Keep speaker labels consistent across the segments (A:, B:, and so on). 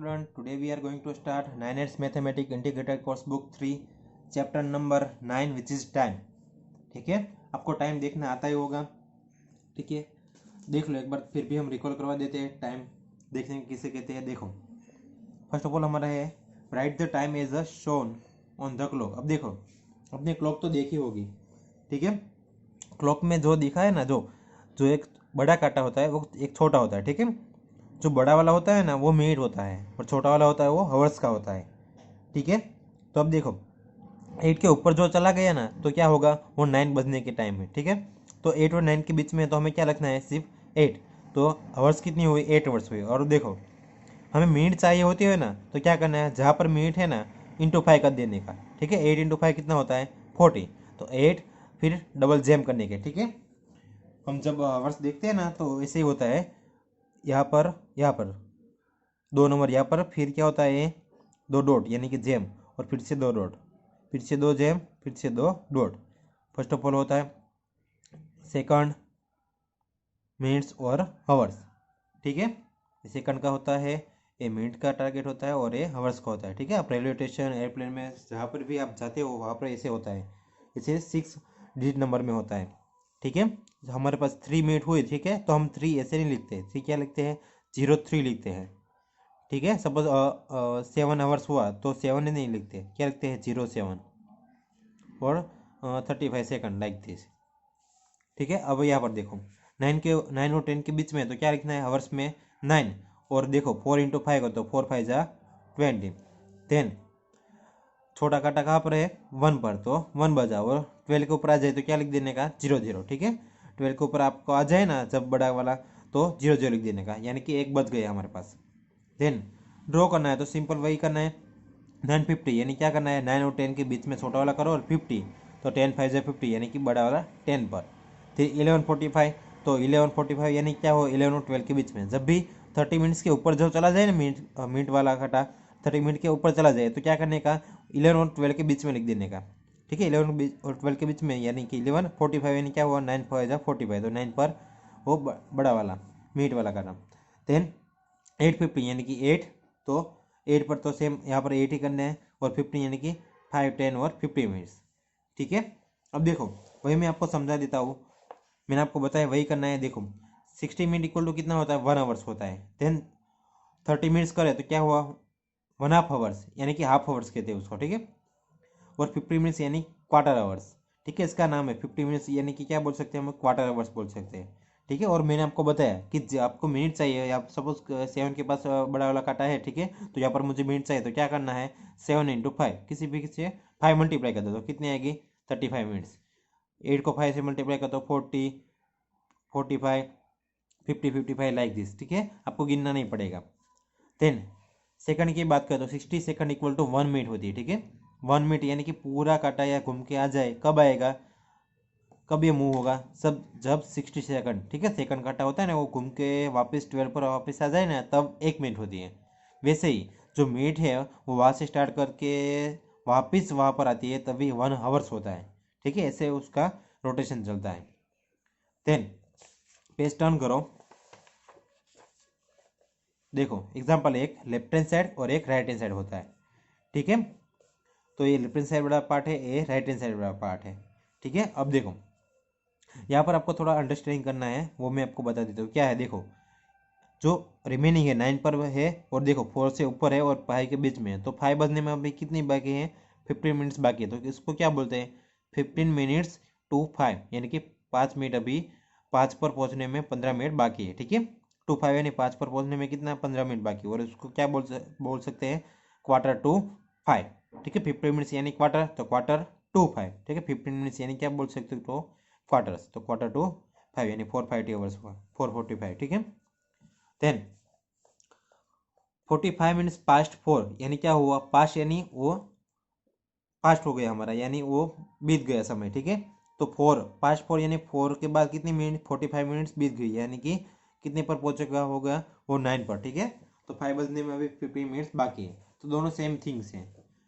A: student, today we are going to start 9th Mathematics Integrated Course Book 3 chapter number 9 which is time. ठीक है, आपको time देखना आता ही होगा। ठीक है, देख लो एक बार, फिर भी हम रिकॉल करवा देते हैं। टाइम देखने किसे कहते हैं, देखो फर्स्ट ऑफ ऑल हमारा है right the time as a shown on the clock. अब देखो अपने क्लॉक तो देखी होगी, ठीक है। क्लॉक में जो दिखा है ना, जो जो एक बड़ा काटा होता है वो एक छोटा होता है, ठीक है। जो बड़ा वाला होता है ना वो मिनट होता है और छोटा वाला होता है वो हावर्स का होता है, ठीक है। तो अब देखो 8 के ऊपर जो चला गया ना तो क्या होगा, वो 9 बजने के टाइम है, ठीक है। तो 8 और 9 के बीच में तो हमें क्या रखना है, सिर्फ 8। तो आवर्स कितनी हुई, 8 आवर्स हुई। और देखो हमें मिनट चाहिए होती है ना, तो क्या करना है, जहाँ पर मिनट है ना इंटू 5 कर देने का, ठीक है। 8 इंटू 5 कितना होता है, 40। तो 8 फिर डबल जैम करने के, ठीक है। हम जब आवर्स देखते हैं ना तो ऐसे ही होता है, यहाँ पर 2 नंबर, यहाँ पर फिर क्या होता है, 2 डॉट यानी कि जैम, और फिर से 2 डॉट, फिर से 2 जैम, फिर से 2 डॉट। फर्स्ट ऑफ ऑल होता है सेकंड, मिनट्स और हावर्स, ठीक है। सेकंड का होता है, ये मिनट का टारगेट होता है और ये हावर्स का होता है, ठीक है। आप रेलवे स्टेशन, एयरप्लेन में जहाँ पर भी आप जाते हो वहाँ पर ऐसे होता है, इसे 6 डिजिट नंबर में होता है, ठीक है। हमारे पास 3 मिनट हुए, ठीक है, तो हम 3 ऐसे नहीं लिखते, 3 क्या लिखते हैं, 03 लिखते हैं, ठीक है। सपोज 7 आवर्स हुआ तो 7 नहीं लिखते, क्या लिखते हैं, 07 और 35 सेकंड लाइक दिस, ठीक है। अब यहाँ पर देखो 9 और 10 के बीच में तो क्या लिखना है, आवर्स में 9, और देखो 4 इंटू 5 तो 4 5 जा 20। देन छोटा काटा कहाँ पर है, 1 पर, तो 1 बजा, और 12 के ऊपर आ जाए तो क्या लिख देने का, 00, ठीक है। 12 के ऊपर आपको आ जाए ना जब बड़ा वाला, तो 00 लिख देने का, यानी कि 1 बज गया हमारे पास। देन ड्रॉ करना है तो सिंपल वही करना है, 950 यानी क्या करना है, 9 और 10 के बीच में छोटा वाला करो और 50, तो 10 5 जा 50 यानी कि बड़ा वाला 10 पर। फिर 11:45, तो 11:45 यानी क्या हो, 11 और 12 के बीच में। जब भी 30 मिनट्स के ऊपर जो चला जाए ना, मिनट वाला घटा 30 मिनट के ऊपर चला जाए तो क्या करने का, 11 और 12 के बीच में लिख देने का, ठीक है। 11 और 12 के बीच में यानी कि 11:45 यानी क्या हुआ, 9 5 जा 45, तो 9 पर वो बड़ा वाला मिनट वाला का नाम। देन 850 यानी कि 8, तो 8 पर तो सेम यहाँ पर 8 ही करना है, और 15 यानी कि 5 10 और 50 मिनट्स, ठीक है। अब देखो वही मैं आपको समझा देता हूँ, मैंने आपको बताया वही करना है। देखो 60 मिनट इक्वल टू कितना होता है, 1 आवर्स होता है। देन 30 मिनट्स करे तो क्या हुआ, 1/2 आवर्स यानी कि हाफ आवर्स कहते हैं उसको, ठीक है। और 50 मिनट्स यानी क्वार्टर आवर्स, ठीक है। इसका नाम है 50 मिनट्स यानी कि क्या बोल सकते हैं हम, क्वार्टर आवर्स बोल सकते हैं, ठीक है। और मैंने आपको बताया कि आपको मिनट चाहिए, या सपोज 7 के पास बड़ा वाला काटा है, ठीक है, तो यहाँ पर मुझे मिनट चाहिए तो क्या करना है, 7 इंटू 5, किसी भी से 5 मल्टीप्लाई कर दो तो कितनी आएगी, 35 मिनट्स। 8 को 5 से मल्टीप्लाई कर दो, 40 45 50 55 लाइक दिस, ठीक है, आपको गिनना नहीं पड़ेगा। देन सेकंड की बात करें तो 60 सेकंड इक्वल टू 1 मिनट होती है, ठीक है। 1 मिनट यानी कि पूरा काटा या घूम के आ जाए, कब आएगा, कब ये मूव होगा, सब जब 60 सेकंड, ठीक है, सेकंड काटा होता है ना, वो घूम के वापस 12 पर वापस आ जाए ना, तब 1 मिनट होती है। वैसे ही जो मिनट है वो वहाँ से स्टार्ट करके वापस वहाँ पर आती है तभी 1 आवर्स होता है, ठीक है। ऐसे उसका रोटेशन चलता है। देन पेज टर्न करो, देखो एग्जाम्पल, एक लेफ्ट हैंड साइड और एक राइट हैंड साइड होता है, ठीक है। तो ये लेफ्ट हैंड साइड बड़ा पार्ट है, ये राइट हैंड साइड बड़ा पार्ट है, ठीक है। अब देखो यहाँ पर आपको थोड़ा अंडरस्टैंडिंग करना है, वो मैं आपको बता देता हूँ क्या है। देखो जो रिमेनिंग है 9 पर है, और देखो 4 से ऊपर है और 5 के बीच में है, तो 5 बजने में अभी कितनी बाकी है, 15 मिनट्स बाकी है। तो इसको क्या बोलते हैं, 15 मिनट्स टू 5, यानी कि 5 मिनट अभी 5 पर पहुँचने में 15 मिनट बाकी है, ठीक है। टू 5 यानी 5 पर पहुँचने में कितना, 15 मिनट बाकी, और इसको क्या बोल सकते हैं, क्वार्टर टू 5, ठीक है। 15 मिनट्स यानी क्वार्टर, तो क्वार्टर टू 5, ठीक है। 15 मिनट्स यानी क्या बोल सकते हो, तो क्वार्टर्स, तो क्वार्टर टू 5 यानी 4 5 आवर्स हुआ, 4:45, ठीक है। देन 45 मिनट्स पास्ट 4 यानी क्या हुआ, पास्ट यानी वो पास्ट हो गया हमारा, यानी वो बीत गया समय, ठीक है। तो 4 पास्ट 4 यानी 4 के बाद कितनी मिनट, 45 मिनट्स बीत गई, यानी कि कितने पर पहुंचेगा होगा, वो 9 पर, ठीक है। तो 5 बजने में अभी 50 मिनट्स बाकी है, तो दोनों सेम थिंग्स हैं,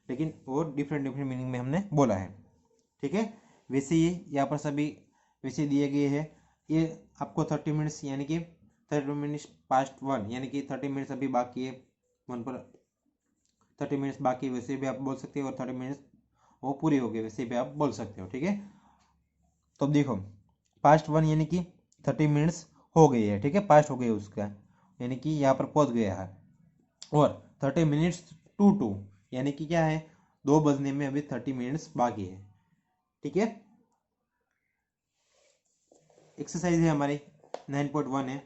A: लेकिन वो डिफरेंट डिफरेंट मीनिंग में हमने बोला है, ठीक है। वैसे ही यहाँ पर सभी वैसे दिए गए हैं। ये आपको 30 मिनट्स यानी कि 30 मिनट्स पास्ट 1 यानी कि 30 मिनट्स अभी बाकी है 1 पर 30 मिनट्स बाकी, वैसे भी आप बोल सकते हो, और 30 मिनट्स वो पूरी हो गई वैसे भी आप बोल सकते हो। ठीक है, तो अब देखो पास्ट 1 यानी कि 30 मिनट्स हो गई है। ठीक है, पास्ट हो गई उसका, यानी कि यहाँ पर पहुँच गया है। और 30 मिनट्स टू 2 यानी कि क्या है, 2 बजने में अभी 30 मिनट्स बाकी है। ठीक है, एक्सरसाइज है हमारी 9.1 है।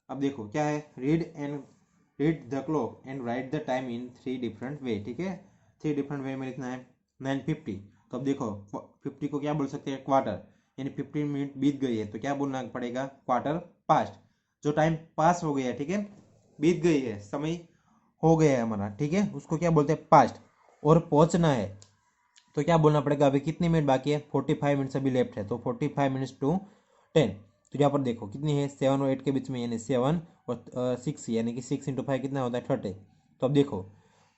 A: अब देखो क्या है, read the clock and right the time in 3 different way. ठीक है, 3 डिफरेंट वे में लिखना है। 9:50, तो अब देखो 50 को क्या बोल सकते हैं, क्वार्टर, यानी 15 मिनट बीत गई है तो क्या बोलना पड़ेगा, क्वार्टर पास्ट, जो टाइम पास हो गया है। ठीक है, बीत गई है, समय हो गया है हमारा। ठीक है, उसको क्या बोलते हैं, पास्ट। और पहुंचना है तो क्या बोलना पड़ेगा, अभी कितनी मिनट बाकी है, 45 मिनट्स अभी लेफ्ट है, तो 45 मिनट्स टू 10। तो यहाँ पर देखो कितनी है, 7 और 8 के बीच में, यानी 7 और 6, यानी कि 6 × 5 कितना होता है, 30। तो अब देखो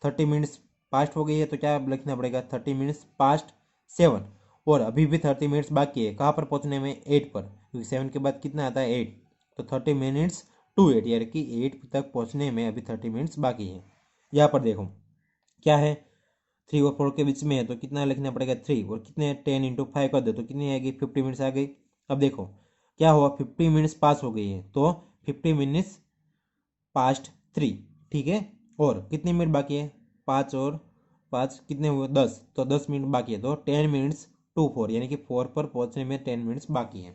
A: 30 मिनट्स पास्ट हो गई है तो क्या लिखना पड़ेगा, 30 मिनट्स पास्ट 7। और अभी भी 30 मिनट्स बाकी है, कहाँ पर पहुँचने में, 8 पर, क्योंकि 7 के बाद कितना आता है, 8। तो 30 मिनट्स टू 8, यानी कि 8 तक पहुँचने में अभी 30 मिनट्स बाकी है। यहाँ पर देखो क्या है, 3 और 4 के बीच में है तो कितना लिखना पड़ेगा, 3, और कितने 10 × 5 कर दो तो कितनी आएगी, 50 मिनट्स आ गई। अब देखो क्या हुआ, 50 मिनट्स पास हो गई है, तो 50 मिनट्स पास्ट 3। ठीक है, और कितनी मिनट बाकी है, 5 और 5 कितने हुए, 10, तो 10 मिनट बाकी है, तो 10 मिनट्स टू 4, यानी कि 4 पर पहुंचने में 10 मिनट्स बाकी है।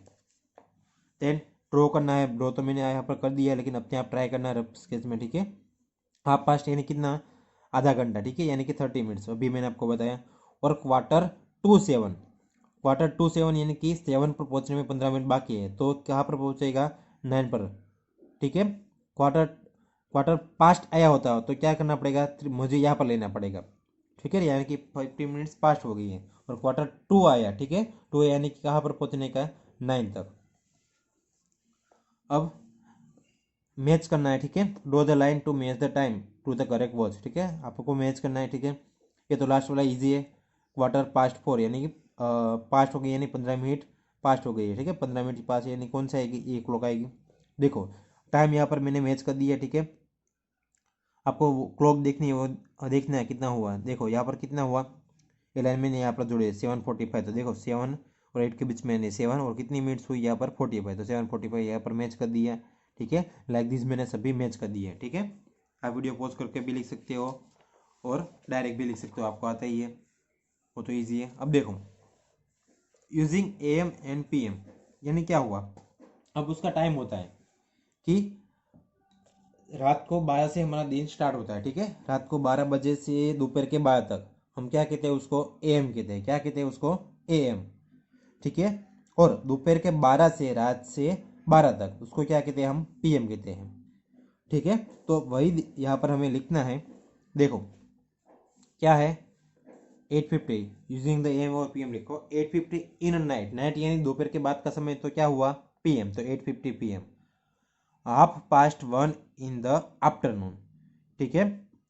A: 10 ड्रॉ करना है, ड्रॉ तो मैंने यहाँ पर कर दिया है, लेकिन अपने आप ट्राई करना है रफ स्केच में। ठीक है, हाफ पास्ट यानी कितना, आधा घंटा। ठीक है, यानी कि 30 मिनट्स, अभी मैंने आपको बताया। और क्वार्टर टू 7, क्वार्टर टू 7 यानी कि 7 पर पहुंचने में 15 मिनट बाकी है, तो कहाँ पर पहुंचेगा, 9 पर। ठीक है, क्वार्टर क्वार्टर पास्ट आया होता है तो क्या करना पड़ेगा, मुझे यहाँ पर लेना पड़ेगा। ठीक है, यानी कि 50 मिनट्स पास्ट हो गई है, और क्वार्टर टू आया। ठीक है, टू यानी कि कहाँ पर पहुंचने का, 9 तक। अब मैच करना है। ठीक है, draw the line to match the time to the correct watch. ठीक है, आपको मैच करना है। ठीक है, ये तो लास्ट वाला इजी है, क्वार्टर पास्ट 4 यानी कि पास्ट हो गई, यानी 15 मिनट पास्ट हो गई है। ठीक है, 15 मिनट पास, यानी कौन सा आएगी, एक क्लॉक आएगी। देखो टाइम यहाँ पर मैंने मैच कर दिया। ठीक है, आपको क्लॉक देखनी है, वो देखना है कितना हुआ। देखो यहाँ पर कितना हुआ, ये लाइन मैंने यहाँ पर जोड़ी 7:45, तो देखो 7 और 8 के बीच में 7, और कितनी मिनट्स हुई यहाँ पर 45, तो 7:45 यहाँ पर मैच कर दिया। ठीक है, लाइक दिस मैंने सभी मैच कर दिए। ठीक है, आप वीडियो पॉज करके भी लिख सकते हो और डायरेक्ट भी लिख सकते हो, आपको आता ही है, वो तो ईजी है। अब देखो यूजिंग AM एंड PM, यानी क्या हुआ, अब उसका टाइम होता है कि रात को 12 से हमारा दिन स्टार्ट होता है। ठीक है, रात को 12 बजे से दोपहर के 12 तक हम क्या कहते हैं उसको, AM कहते हैं। क्या कहते हैं उसको, AM। ठीक है, और दोपहर के 12 से रात से 12 तक उसको क्या कहते हैं, हम PM कहते हैं। ठीक है, तो वही यहाँ पर हमें लिखना है। देखो क्या है, 8:50 यूजिंग द AM और PM लिखो। 8:50 इन नाइट, नाइट यानी दोपहर के बाद का समय, तो क्या हुआ, PM, तो 8:50 PM। 1:30 in the afternoon. ठीक है,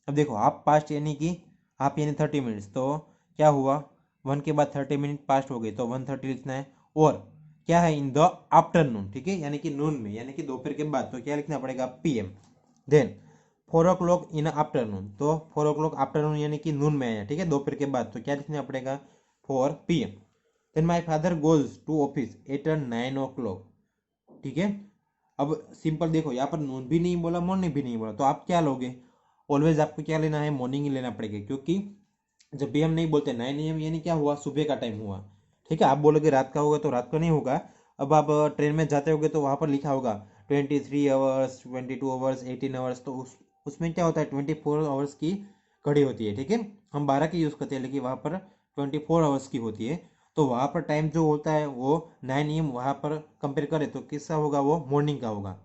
A: अब देखो हाफ पास्ट यानी कि हाफ यानी 30 मिनट्स, तो क्या हुआ, 1 के बाद 30 मिनट पास्ट हो गई, तो 1:30 लिखना है। और क्या है, इन द आफ्टरनून। ठीक है, यानी कि नून में, यानी कि दोपहर के बाद, तो क्या लिखना पड़ेगा, PM। Then 4 o'clock in afternoon, तो 4 o'clock आफ्टरनून यानी कि नून में आया। ठीक है, दोपहर के बाद, तो क्या लिखना पड़ेगा, 4 PM। Then my father goes to office at 9 o'clock। ठीक है, अब सिंपल देखो यहाँ पर नून भी नहीं बोला, मॉर्निंग भी नहीं बोला, तो आप क्या लोगे, ऑलवेज आपको क्या लेना है, मॉर्निंग ही लेना पड़ेगा, क्योंकि जब भी हम नहीं बोलते 9 AM यानी क्या हुआ, सुबह का टाइम हुआ। ठीक है, आप बोलोगे रात का होगा तो रात का नहीं होगा। अब आप ट्रेन में जाते होगे तो वहाँ पर लिखा होगा 23 आवर्स, 22 आवर्स, 18 आवर्स, तो उसमें क्या होता है, 24 आवर्स की घड़ी होती है। ठीक है, हम 12 की यूज़ करते हैं, लेकिन वहाँ पर 24 आवर्स की होती है। तो वहाँ पर टाइम जो होता है वो 9 AM वहाँ पर कंपेयर करें तो किसका होगा, वो मॉर्निंग का होगा।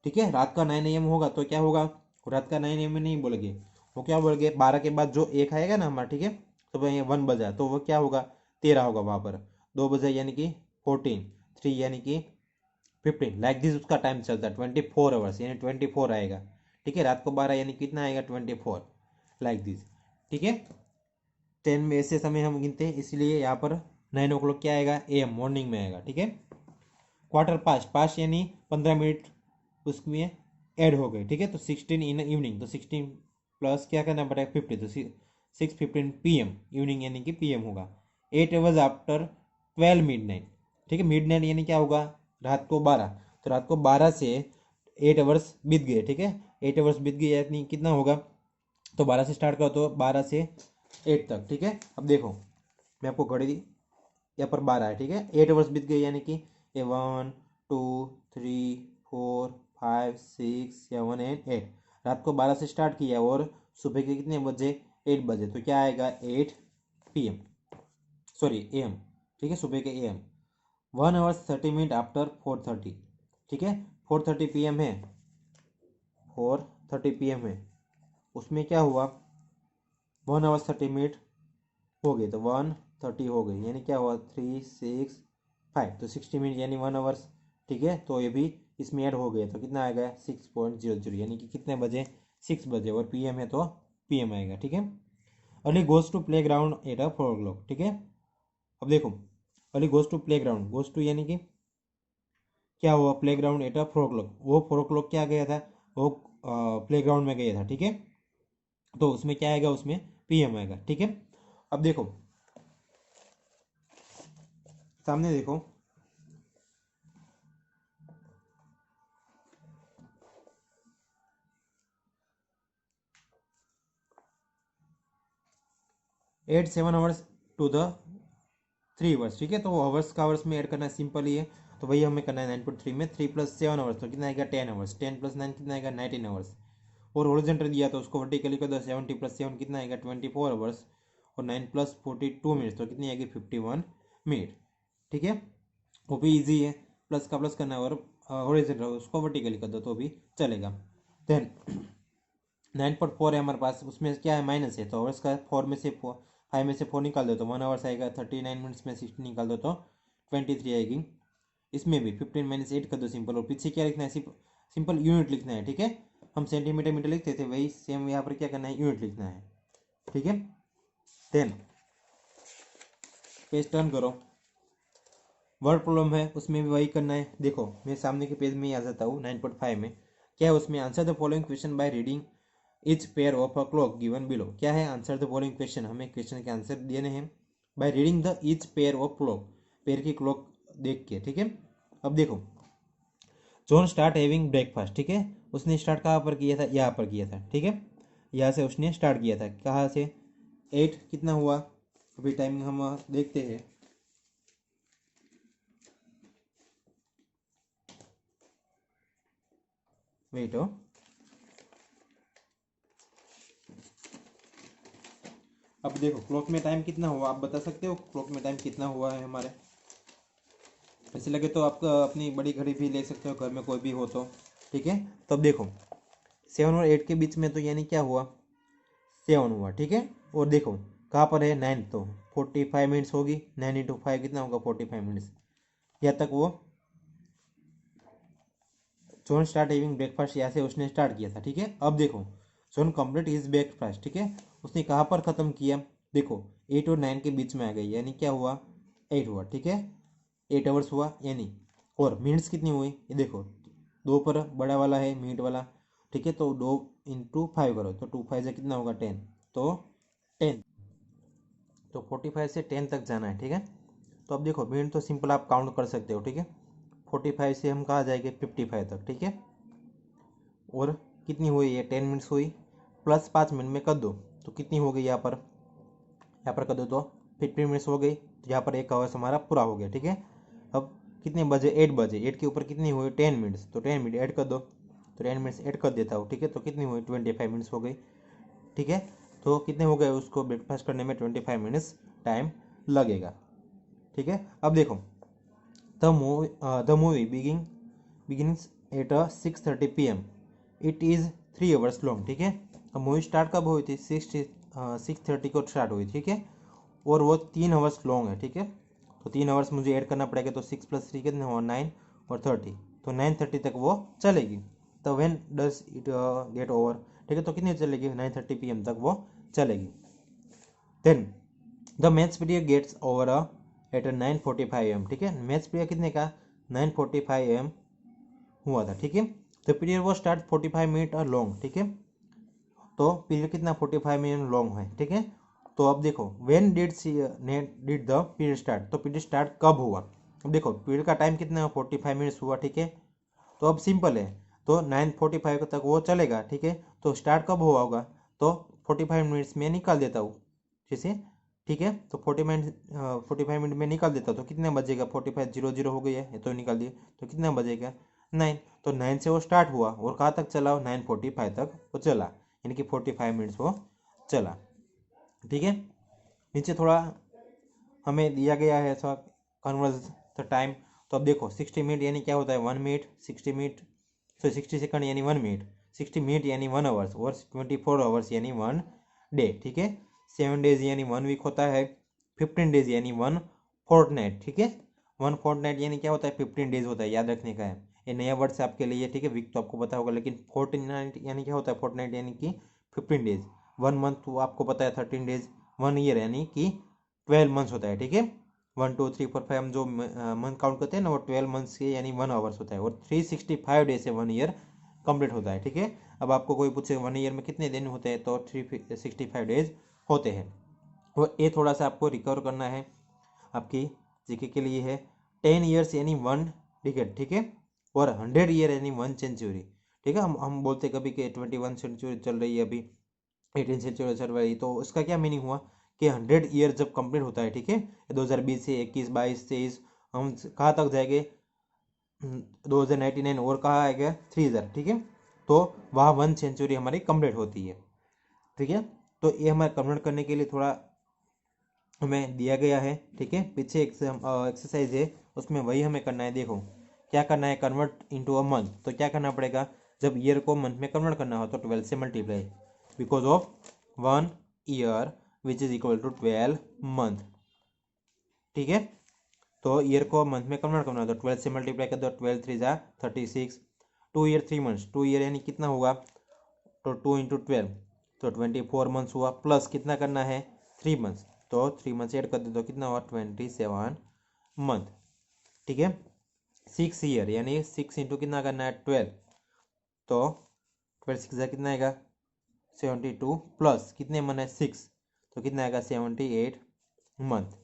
A: ठीक है, रात का 9 AM होगा तो क्या होगा, रात का 9 AM में नहीं बोलेंगे, वो क्या बोलेंगे, 12 के बाद जो एक आएगा ना हमारा। ठीक है, तो भाई 1 बजा तो वो क्या होगा, 13 होगा वहाँ पर। 2 बजे यानी कि 14, 3 यानी कि 15, लाइक दिस उसका टाइम चलता है 24 आवर्स, यानी 24 आएगा। ठीक है, रात को 12 यानी कितना आएगा, 24, लाइक दिस। ठीक है, 10 में ऐसे समय हम गिनते हैं, इसलिए यहाँ पर 9 o'clock क्या आएगा, AM, मॉर्निंग में आएगा। ठीक है, क्वार्टर पास्ट, पास्ट यानी 15 मिनट उसमें ऐड हो गए। ठीक है, तो 16 इन इवनिंग, तो 16 प्लस क्या करना पड़ेगा 50, तो 6:15 PM इवनिंग यानी कि PM होगा। 8 आवर्स आफ्टर 12 मिडनाइट, ठीक है। मिडनाइट यानी क्या होगा, रात को 12, तो रात को 12 से 8 आवर्स बीत गए, ठीक है। 8 आवर्स बीत गए यानी कितना होगा, तो 12 से स्टार्ट करो तो 12 से 8 तक, ठीक है। अब देखो मैं आपको घड़ी यहाँ पर 12 है, ठीक है। 8 आवर्स बीत गए यानी कि ये 1 2 3 4 5 6 7 8, रात को 12 से स्टार्ट किया और सुबह के कितने बजे, 8 बजे, तो क्या आएगा 8 PM, सॉरी AM, ठीक है, सुबह के AM। 1 आवर्स 30 मिनट आफ्टर 4:30, ठीक है। 4:30 PM है, 4:30 PM है, उसमें क्या हुआ 1 आवर्स 30 मिनट हो गए, तो 1:30 हो गई यानी क्या हुआ 3 6 5, तो 60 मिनट यानी 1 आवर्स, ठीक है। तो ये भी इसमें ऐड हो गया, तो कितना आएगा 6.00 यानी कि कितने बजे, 6 बजे, और PM है तो PM आएगा, ठीक है। Ali goes to play ground at 4 o'clock, ठीक है। अब देखो Ali goes to play ground, goes to यानी कि क्या हुआ, प्ले ग्राउंड एट 4 o'clock, वो 4 o'clock क्या गया था, वो प्ले ग्राउंड में गया था, ठीक है। तो उसमें क्या आएगा, उसमें PM आएगा, ठीक है। अब देखो सामने देखो, add 7 hours to the 3 hours, ठीक है। तो आवर्स का आवर्स में ऐड करना सिंपल ही है, तो वही हमें करना है 9.3 में। 3 + 7 आवर्स तो कितना आएगा 10 आवर्स, 10 + 9 कितना आएगा 19 आवर्स, और हॉरिजॉन्टल दिया तो उसको वर्टिकली कर दो, 70 + 7 कितना आएगा 24 आवर्स, और 9 + 42 मिनट्स तो कितनी आएगी 51 मिनट, ठीक है। वो भी ईजी है, प्लस का प्लस करना है और हॉरिजॉन्टल उसको वर्टिकली कर दो तो भी चलेगा। देन 9.4 है हमारे पास, उसमें क्या है माइनस है, तो आवर्स का 4 में से 5 में से 4 निकाल दो तो 1 आवर्स आएगा। 39 मिनट्स में 60 निकाल दो तो 23 आएगी। इसमें भी 15 - 8 कर दो सिंपल, और पीछे क्या लिखना है, सिंपल यूनिट लिखना है, ठीक है। हम सेंटीमीटर मीटर लिखते थे, वही सेम यहाँ पर क्या करना है, यूनिट लिखना है, ठीक है। देन पेज टर्न करो, वर्ड प्रॉब्लम है उसमें भी वही करना है। देखो मैं सामने के पेज में ही आ जाता हूँ 9.5 में, क्या है उसमें, answer the following question by reading etch pair of a clock given below. क्या है, आंसर द फॉलोइंग क्वेश्चन, हमें क्वेश्चन के आंसर देने हैं by reading the each pair of clock, pair की क्लॉक देख के, ठीक है। अब देखो जॉन स्टार्ट हैविंग ब्रेकफास्ट, ठीक है, उसने स्टार्ट कहाँ पर किया था, यहाँ पर किया था, ठीक है। यहाँ से उसने स्टार्ट किया था, कहाँ से 8 कितना हुआ, अभी टाइमिंग हम देखते हैं। वेट हो, अब देखो क्लॉक में टाइम कितना हुआ, आप बता सकते हो क्लॉक में टाइम कितना हुआ है हमारे। ऐसे लगे तो आप अपनी बड़ी घड़ी भी ले सकते हो, घर में कोई भी हो तो, ठीक है। तो अब देखो 7 और 8 के बीच में तो यानी क्या हुआ 7 हुआ, ठीक है। और देखो कहाँ पर है 9, तो 45 मिनट्स होगी, 9 × 5 कितना होगा 45 मिनट्स, यहाँ तक वो जॉन स्टार्ट हैविंग ब्रेकफास्ट यहाँ से उसने स्टार्ट किया था, ठीक है। अब देखो जॉन कंप्लीट हिज ब्रेकफास्ट, ठीक है, उसने कहाँ पर ख़त्म किया, देखो 8 और 9 के बीच में आ गई यानी क्या हुआ 8 हुआ, ठीक है। 8 आवर्स हुआ यानी, और मिनट्स कितनी हुई ये देखो, 2 पर बड़ा वाला है मिनट वाला, ठीक है। तो 2 × 5 करो तो 2 × 5 से कितना होगा 10, तो 10, तो 45 से 10 तक जाना है, ठीक है। तो अब देखो मिनट तो सिंपल आप काउंट कर सकते हो, ठीक है। 45 से हम कहाँ जाएंगे 55 तक, ठीक है। और कितनी हुई ये 10 मिनट्स हुई, प्लस 5 मिनट में कर दो तो कितनी हो गई, यहाँ पर कर दो तो 15 मिनट्स हो गई, तो यहाँ पर एक आवर्स हमारा पूरा हो गया, ठीक है। अब कितने बजे 8 बजे, 8 के ऊपर कितनी हुई 10 मिनट्स, तो 10 मिनट ऐड कर दो, तो 10 मिनट्स ऐड कर देता हूँ, ठीक है। तो कितनी हुई 25 मिनट्स हो गई, ठीक है। तो कितने हो गए, उसको ब्रेकफास्ट करने में 25 मिनट्स टाइम लगेगा, ठीक है। अब देखो the movie begins at 6:30 PM, it is 3 hours long, ठीक है। अब मूवी स्टार्ट कब हुई थी 6:30 को स्टार्ट हुई, ठीक है, और वो 3 आवर्स लॉन्ग है, ठीक है। तो 3 आवर्स मुझे ऐड करना पड़ेगा, तो 6 + 3 कितने हुआ 9 और 30, तो 9:30 तक वो चलेगी। तो when does it get over, ठीक है, तो कितनी चलेगी 9:30 PM तक वो चलेगी। Then the match period gets over at 9:45 AM, ठीक है। मैच पीरियड कितने का 9:45 AM हुआ था, ठीक है। द पीरियड वो स्टार्ट 45 मिनट और लॉन्ग, ठीक है। तो पीरियड कितना 45 मिनट लॉन्ग है, ठीक है। तो अब देखो when did the period start, तो पीरियड स्टार्ट कब हुआ। अब देखो पीरियड का टाइम कितना है 45 मिनट्स हुआ, ठीक है। तो अब सिंपल है, तो 9:45 तक वो चलेगा, ठीक है। तो स्टार्ट कब हुआ होगा, तो 45 मिनट्स में निकाल देता हूँ जैसे, ठीक है। तो 45 मिनट में निकाल देता हूँ तो कितना बजेगा, 45 0 हो गई है ये तो निकाल दिए, तो कितना बजेगा 9। तो 9 से वो स्टार्ट हुआ और कहाँ तक चला, 9:45 तक वो चला, यानी कि 45 मिनट्स वो चला, ठीक है। नीचे थोड़ा हमें दिया गया है ऐसा कन्वर्स द टाइम। तो अब देखो 60 मिनट यानी क्या होता है 1 मिनट, 60 मिनट 60 सेकंड यानी 1 मिनट, 60 मिनट यानी 1 आवर्स और 24 आवर्स यानी 1 डे, ठीक है। 7 डेज यानी 1 वीक होता है, 15 डेज यानी 1 फोर्टनाइट, ठीक है। 1 फोर्टनाइट यानी क्या होता है 15 डेज होता है, याद रखने का है, ये नया वर्ड है आपके लिए, ठीक है। वीक तो आपको पता होगा, लेकिन फोर्टनाइट यानी क्या होता है, फोर्टनाइट यानी कि 15 डेज। 1 मंथ तो आपको पता है 13 डेज, 1 ईयर यानी कि 12 मंथ्स होता है, ठीक है। 1 2 3 4 5 हम जो मंथ काउंट करते हैं ना वो 12 मंथ्स के यानी 1 आवर्स होता है, और 365 डेज से 1 ईयर कंप्लीट होता है, ठीक है। अब आपको कोई पूछे 1 ईयर में कितने दिन होते हैं, तो 365 डेज होते हैं। और ये थोड़ा सा आपको रिकवर करना है, आपकी जीके के लिए है। 10 ईयर्स यानी 1 डिकेड, ठीक है। और 100 ईयर यानी 1 सेंचुरी, ठीक है। हम बोलते कभी कि 21 सेंचुरी चल रही है, अभी 18 सेंचुरी चल रही है, तो इसका क्या मीनिंग हुआ कि 100 ईयर जब कंप्लीट होता है, ठीक है। 2020 से 21 22 23 हम कहाँ तक जाएंगे 2099, और कहाँ आएगा 3000, ठीक है। तो वहाँ 1 सेंचुरी हमारी कंप्लीट होती है, ठीक है। तो ये हमारे कन्वर्ट करने के लिए थोड़ा हमें दिया गया है, ठीक है। पीछे एक्सरसाइज है उसमें वही हमें करना है। देखो क्या करना है, कन्वर्ट इनटू अ मंथ, तो क्या करना पड़ेगा, जब ईयर को मंथ में कन्वर्ट करना हो तो 12 से multiply, because of 1 year which is equal to 12 month, ठीक है। तो ईयर को मंथ में कन्वर्ट करना हो तो 12 से मल्टीप्लाई कर दो, 12 3 जा 36, 2 ईयर 3 मंथ्स, 2 ईयर यानी कितना होगा, तो 2 इंटू 12 तो 24 मंथ्स हुआ, प्लस कितना करना है 3 मंथ्स, तो 3 मंथ्स ऐड कर दो तो कितना हुआ 27 मंथ, ठीक है। 6 ईयर यानी 6 इंटू कितना करना है 12, तो 12 6 कितना आएगा 72, प्लस कितने मंथ है 6, तो कितना आएगा 78 मंथ,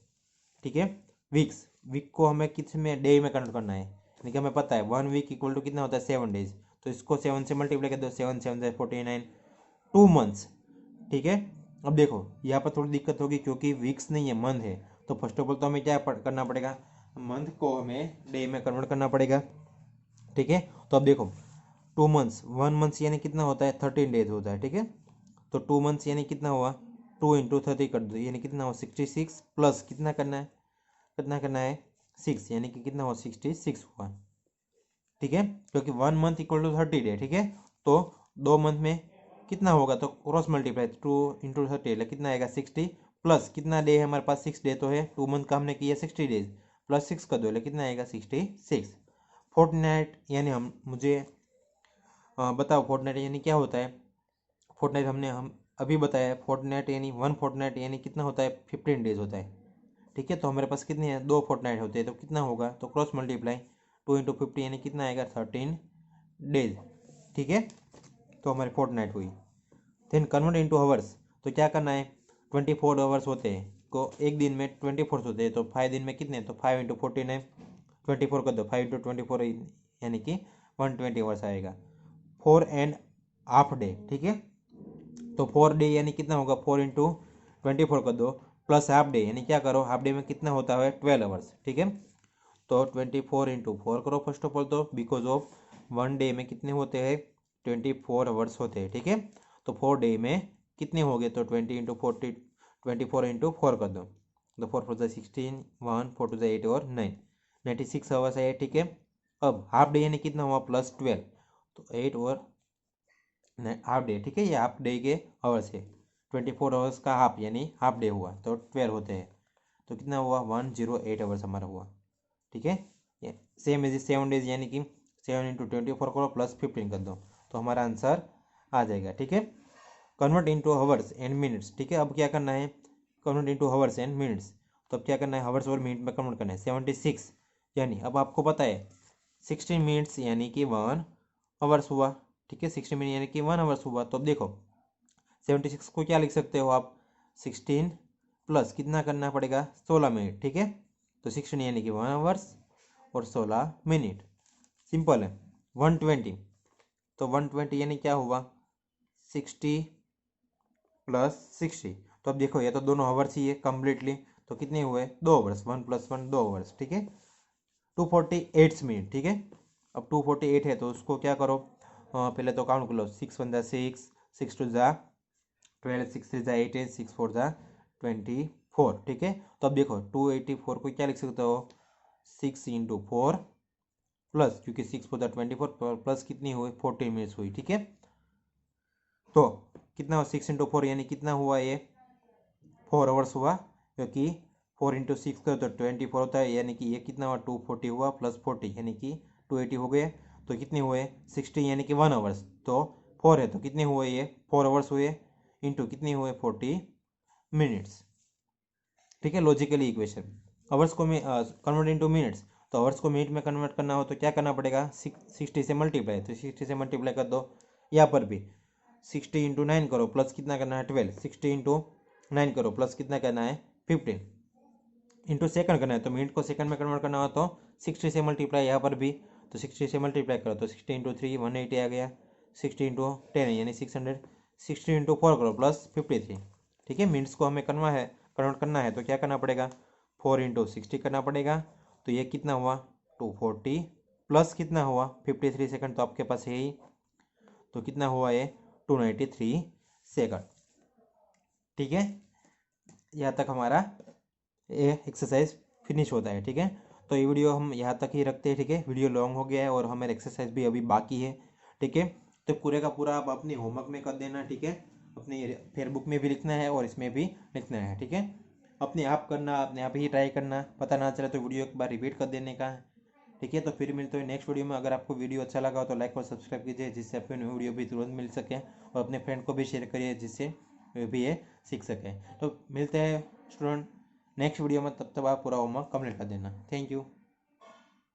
A: ठीक है। वीक्स, वीक को हमें किस में डे में कन्वर्ट करना है, यानी कि हमें पता है 1 वीक इक्वल टू कितना होता है 7 डेज, तो इसको 7 से मल्टीप्लाई कर दो, 7 7 से 49, 2 मंथ्स, ठीक है। अब देखो यहाँ पर थोड़ी दिक्कत होगी क्योंकि वीक्स नहीं है मंथ है, तो फर्स्ट ऑफ ऑल तो हमें क्या करना पड़ेगा, मंथ को हमें डे में कन्वर्ट करना पड़ेगा, ठीक है। तो अब देखो 2 मंथ्स, 1 मंथ्स यानी कितना होता है 13 डेज होता है, ठीक है। तो 2 मंथ्स यानी कितना हुआ 2 इंटू 30 कर दो, यानी कितना हुआ 66, प्लस कितना करना है 6, यानी कि कितना हुआ 66 हुआ, ठीक है। क्योंकि 1 मंथ इक्वल टू 30 डे, ठीक है। तो 2 मंथ में कितना होगा, तो क्रॉस मल्टीप्लाई 2 इंटू 30 कितना आएगा 60, प्लस कितना डे है हमारे पास 6 डे तो है, 2 मंथ का हमने किया 60 डेज, प्लस 6 कर दो कितना आएगा 66। फोर्टनाइट यानी हम मुझे बताओ फोर्टनाइट यानी क्या होता है। फोर्टनाइट हम अभी बताया, फोर्टनाइट यानी 1 फोर्टनाइट यानी कितना होता है 15 डेज होता है, ठीक है। तो हमारे पास कितने हैं 2 फोर्टनाइट होते हैं, तो कितना होगा, तो क्रॉस मल्टीप्लाई 2 इंटू 50 यानी कितना आएगा 13 डेज, ठीक है। तो हमारी फोर्टनाइट हुई। देन कन्वर्ट इंटू आवर्स, तो क्या करना है 24 आवर्स होते हैं, को एक दिन में 24 होते हैं, तो 5 दिन में कितने, तो 5 इंटू 14 है, 24 कर दो, 5 इंटू 24 यानी कि 120 आवर्स आएगा। 4 एंड हाफ डे, ठीक है। तो 4 डे यानी कितना होगा 4 इंटू 24 कर दो, प्लस हाफ डे यानी क्या करो, हाफ डे में कितना होता है 12 आवर्स, ठीक है। तो 24 इंटू 4 करो फर्स्ट ऑफ ऑल, तो बिकॉज ऑफ 1 डे में कितने होते हैं 24 आवर्स होते हैं, ठीक है। तो 4 डे में कितने हो गए, तो 20 इंटू 40 24 इंटू 4 कर दो, तो 4 4 16, 1 4 2 8 और 9 96 आवर्स है, ठीक है। अब हाफ डे यानी कितना हुआ +12, तो 8 और हाफ डे, ठीक है। ये हाफ डे के आवर्स है, 24 आवर्स का हाफ यानी हाफ डे हुआ तो 12 होते हैं, तो कितना हुआ 108 आवर्स हमारा हुआ, ठीक है। सेम एज 7 डेज यानी कि 7 इंटू 24 करो प्लस 15 कर दो, तो हमारा आंसर आ जाएगा, ठीक है। Convert into hours and minutes, ठीक है। अब क्या करना है convert into hours and minutes, तो अब क्या करना है हावर्स और मिनट में कन्वर्ट करना है। 76 यानी अब आपको पता है 16 मिनट्स यानी कि 1 आवर्स हुआ, ठीक है। 60 मिनट यानी कि 1 आवर्स हुआ। तो अब देखो 76 को क्या लिख सकते हो आप, 16 प्लस कितना करना पड़ेगा, 16 मिनट, ठीक है। तो 16 यानी कि 1 आवर्स और 16 मिनट, सिंपल है। 120, तो 120 यानी क्या हुआ, 60 प्लस 60। तो अब देखो ये तो दोनों आवर्स ही है कम्प्लीटली, तो कितने हुए, 2 आवर्स, 1 + 1 2 आवर्स, ठीक है। 248 मिनट, ठीक है। अब 248 है तो उसको क्या करो, पहले तो काउंट कर लो, 6 × 1 = 6, 6 × 2 = 12, 6 × 3 = 18, 6 × 4 = 24, ठीक है। तो अब देखो 284 को क्या लिख सकते हो, 6 × 4 प्लस, क्योंकि 6 × 4 = 24 प्लस कितनी हुई, 40 मिनट्स हुई, ठीक है। तो कितना, 6 × 4 यानी कितना हुआ, ये 4 आवर्स हुआ, क्योंकि 4 × 6 करो तो 24 होता है, यानी कि ये कितना हुआ, 240 हुआ प्लस 40 यानी कि 280 हो गए। तो कितने हुए, 60 यानी कि 1 आवर्स, तो 4 है तो कितने हुए, ये 4 आवर्स हुए, इंटू कितने हुए, 40 मिनट्स, ठीक है। लॉजिकली इक्वेशन, आवर्स को में कन्वर्ट इनटू मिनट्स, तो आवर्स को मिनट में कन्वर्ट करना हो तो क्या करना पड़ेगा, 60 से मल्टीप्लाई, तो 60 से मल्टीप्लाई कर दो। यहाँ पर भी 60 × 9 करो प्लस कितना करना है, 12, 60 × 9 करो प्लस कितना करना है, 15, इंटू सेकंड करना है, तो मिनट को सेकंड में कन्वर्ट करना हो तो 60 से मल्टीप्लाई, यहाँ पर भी तो 60 से मल्टीप्लाई करो तो 60 × 3 180 आ गया, 60 × 10 यानी 600, 60 × 4 करो प्लस 53, ठीक है। मिनट्स को हमें कन्वर्ट करना है तो क्या करना पड़ेगा, 4 × 60 करना पड़ेगा, तो ये कितना हुआ, 240 प्लस कितना हुआ, 53 सेकंड, तो आपके पास है ही, तो कितना हुआ ये, 293 सेकंड, ठीक है। यहाँ तक हमारा ये एक्सरसाइज फिनिश होता है, ठीक है। तो ये वीडियो हम यहाँ तक ही रखते हैं, ठीक है। वीडियो लॉन्ग हो गया है और हमारे एक्सरसाइज भी अभी बाकी है, ठीक है। तो पूरे का पूरा आप अपने होमवर्क में कर देना, ठीक है। अपनी फेसबुक में भी लिखना है और इसमें भी लिखना है, ठीक है। अपने आप करना, अपने आप ही ट्राई करना, पता ना चले तो वीडियो एक बार रिपीट कर देने का, ठीक है। तो फिर मिलते हैं नेक्स्ट वीडियो में। अगर आपको वीडियो अच्छा लगा हो तो लाइक और सब्सक्राइब कीजिए, जिससे आपको न्यू वीडियो भी तुरंत मिल सके, और अपने फ्रेंड को भी शेयर करिए, जिससे वे भी ये सीख सकें। तो मिलते हैं स्टूडेंट नेक्स्ट वीडियो में, तब तक आप पूरा होमवर्क कंप्लीट कर देना। Thank you.